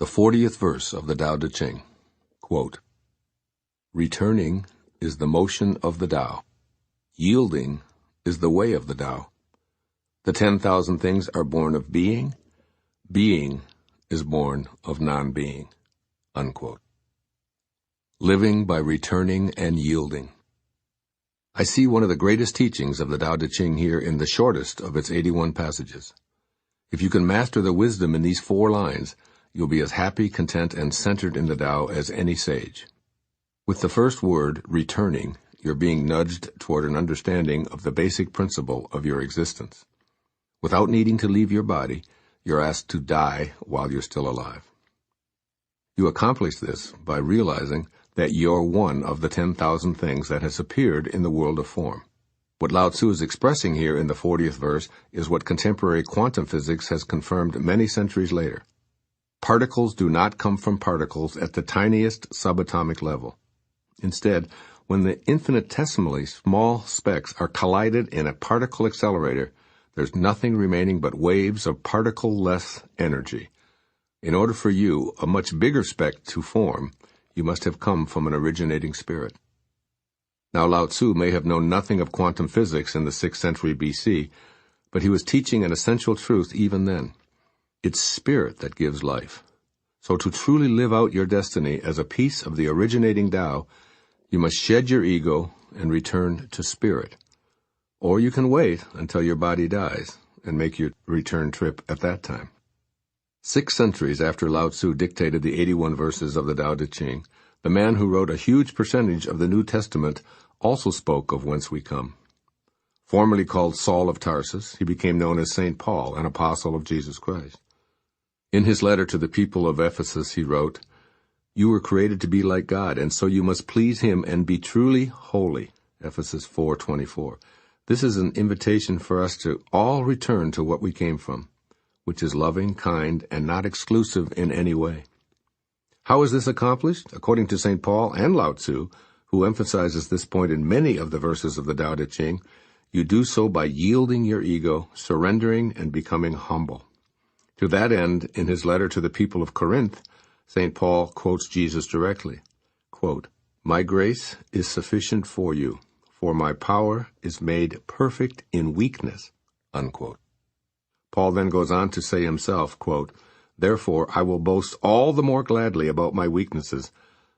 The 40th verse of the Tao Te Ching. Quote, "Returning is the motion of the Tao. Yielding is the way of the Tao. The 10,000 things are born of being. Being is born of non-being." Unquote. Living by returning and yielding. I see one of the greatest teachings of the Tao Te Ching here in the shortest of its 81 passages. If you can master the wisdom in these 4 lines, you'll be as happy, content, and centered in the Tao as any sage. With the first word, returning, you're being nudged toward an understanding of the basic principle of your existence. Without needing to leave your body, you're asked to die while you're still alive. You accomplish this by realizing that you're one of the 10,000 things that has appeared in the world of form. What Lao Tzu is expressing here in the 40th verse is what contemporary quantum physics has confirmed many centuries later. Particles do not come from particles at the tiniest subatomic level. Instead, when the infinitesimally small specks are collided in a particle accelerator, there's nothing remaining but waves of particle-less energy. In order for you, a much bigger speck, to form, you must have come from an originating spirit. Now, Lao Tzu may have known nothing of quantum physics in the 6th century BC, but he was teaching an essential truth even then. It's spirit that gives life. So to truly live out your destiny as a piece of the originating Tao, you must shed your ego and return to spirit. Or you can wait until your body dies and make your return trip at that time. 6 centuries after Lao Tzu dictated the 81 verses of the Tao Te Ching, the man who wrote a huge percentage of the New Testament also spoke of whence we come. Formerly called Saul of Tarsus, he became known as St. Paul, an apostle of Jesus Christ. In his letter to the people of Ephesus, he wrote, "You were created to be like God, and so you must please him and be truly holy." Ephesus 4:24. This is an invitation for us to all return to what we came from, which is loving, kind, and not exclusive in any way. How is this accomplished? According to St. Paul and Lao Tzu, who emphasizes this point in many of the verses of the Tao Te Ching, you do so by yielding your ego, surrendering, and becoming humble. To that end, in his letter to the people of Corinth, St. Paul quotes Jesus directly. Quote, "My grace is sufficient for you, for my power is made perfect in weakness." Unquote. Paul then goes on to say himself, quote, "Therefore I will boast all the more gladly about my weaknesses,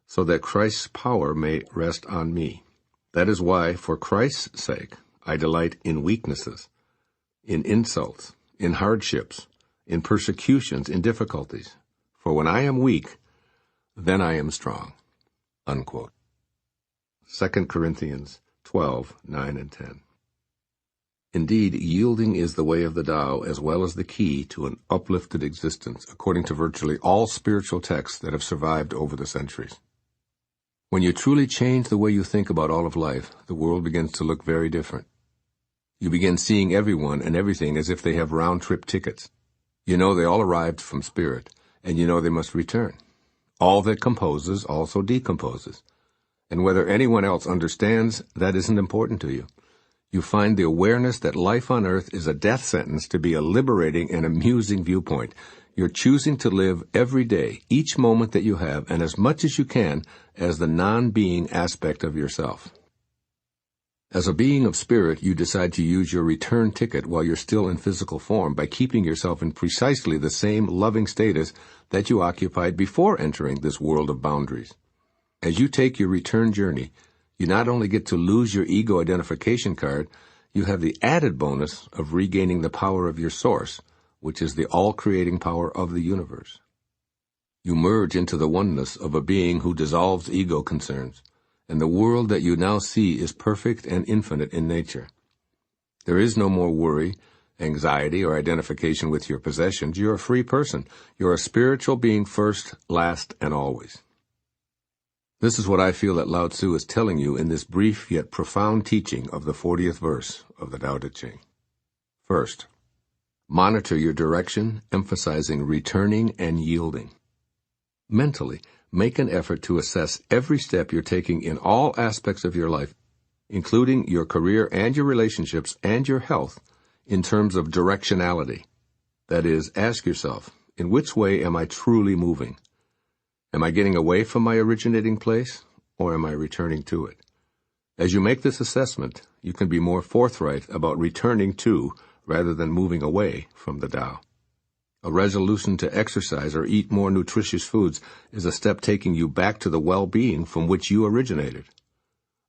so that Christ's power may rest on me. That is why, for Christ's sake, I delight in weaknesses, in insults, in hardships, in persecutions, in difficulties. For when I am weak, then I am strong." Unquote. 2 Corinthians 12:9 and 10. Indeed, yielding is the way of the Tao as well as the key to an uplifted existence, according to virtually all spiritual texts that have survived over the centuries. When you truly change the way you think about all of life, the world begins to look very different. You begin seeing everyone and everything as if they have round-trip tickets. You know they all arrived from spirit, and you know they must return. All that composes also decomposes. And whether anyone else understands, that isn't important to you. You find the awareness that life on earth is a death sentence to be a liberating and amusing viewpoint. You're choosing to live every day, each moment that you have, and as much as you can, as the non-being aspect of yourself. As a being of spirit, you decide to use your return ticket while you're still in physical form by keeping yourself in precisely the same loving status that you occupied before entering this world of boundaries. As you take your return journey, you not only get to lose your ego identification card, you have the added bonus of regaining the power of your source, which is the all-creating power of the universe. You merge into the oneness of a being who dissolves ego concerns, and the world that you now see is perfect and infinite in nature. There is no more worry, anxiety, or identification with your possessions. You're a free person. You're a spiritual being first, last, and always. This is what I feel that Lao Tzu is telling you in this brief yet profound teaching of the 40th verse of the Tao Te Ching. First, monitor your direction, emphasizing returning and yielding. Mentally, make an effort to assess every step you're taking in all aspects of your life, including your career and your relationships and your health, in terms of directionality. That is, ask yourself, in which way am I truly moving? Am I getting away from my originating place, or am I returning to it? As you make this assessment, you can be more forthright about returning to rather than moving away from the Tao. A resolution to exercise or eat more nutritious foods is a step taking you back to the well-being from which you originated.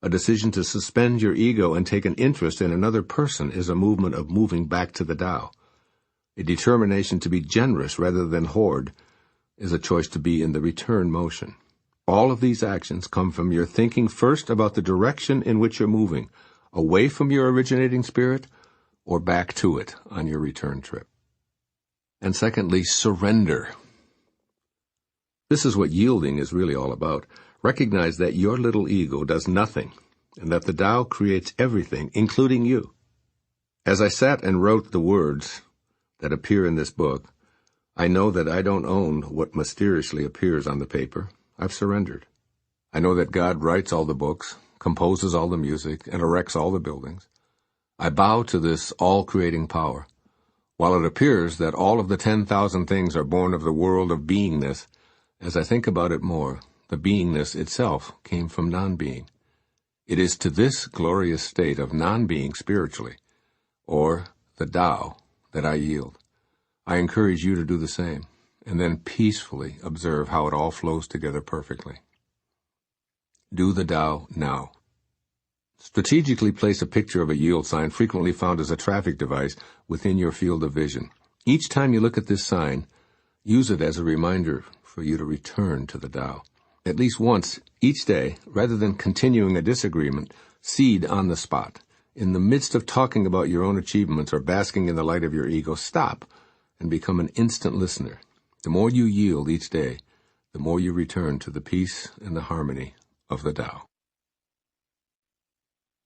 A decision to suspend your ego and take an interest in another person is a movement of moving back to the Tao. A determination to be generous rather than hoard is a choice to be in the return motion. All of these actions come from your thinking first about the direction in which you're moving, away from your originating spirit or back to it on your return trip. And secondly, surrender. This is what yielding is really all about. Recognize that your little ego does nothing, and that the Tao creates everything, including you. As I sat and wrote the words that appear in this book, I know that I don't own what mysteriously appears on the paper. I've surrendered. I know that God writes all the books, composes all the music, and erects all the buildings. I bow to this all-creating power. While it appears that all of the 10,000 things are born of the world of beingness, as I think about it more, the beingness itself came from non-being. It is to this glorious state of non-being spiritually, or the Tao, that I yield. I encourage you to do the same, and then peacefully observe how it all flows together perfectly. Do the Tao now. Strategically place a picture of a yield sign frequently found as a traffic device within your field of vision. Each time you look at this sign, use it as a reminder for you to return to the Tao. At least once each day, rather than continuing a disagreement, cede on the spot. In the midst of talking about your own achievements or basking in the light of your ego, stop and become an instant listener. The more you yield each day, the more you return to the peace and the harmony of the Tao.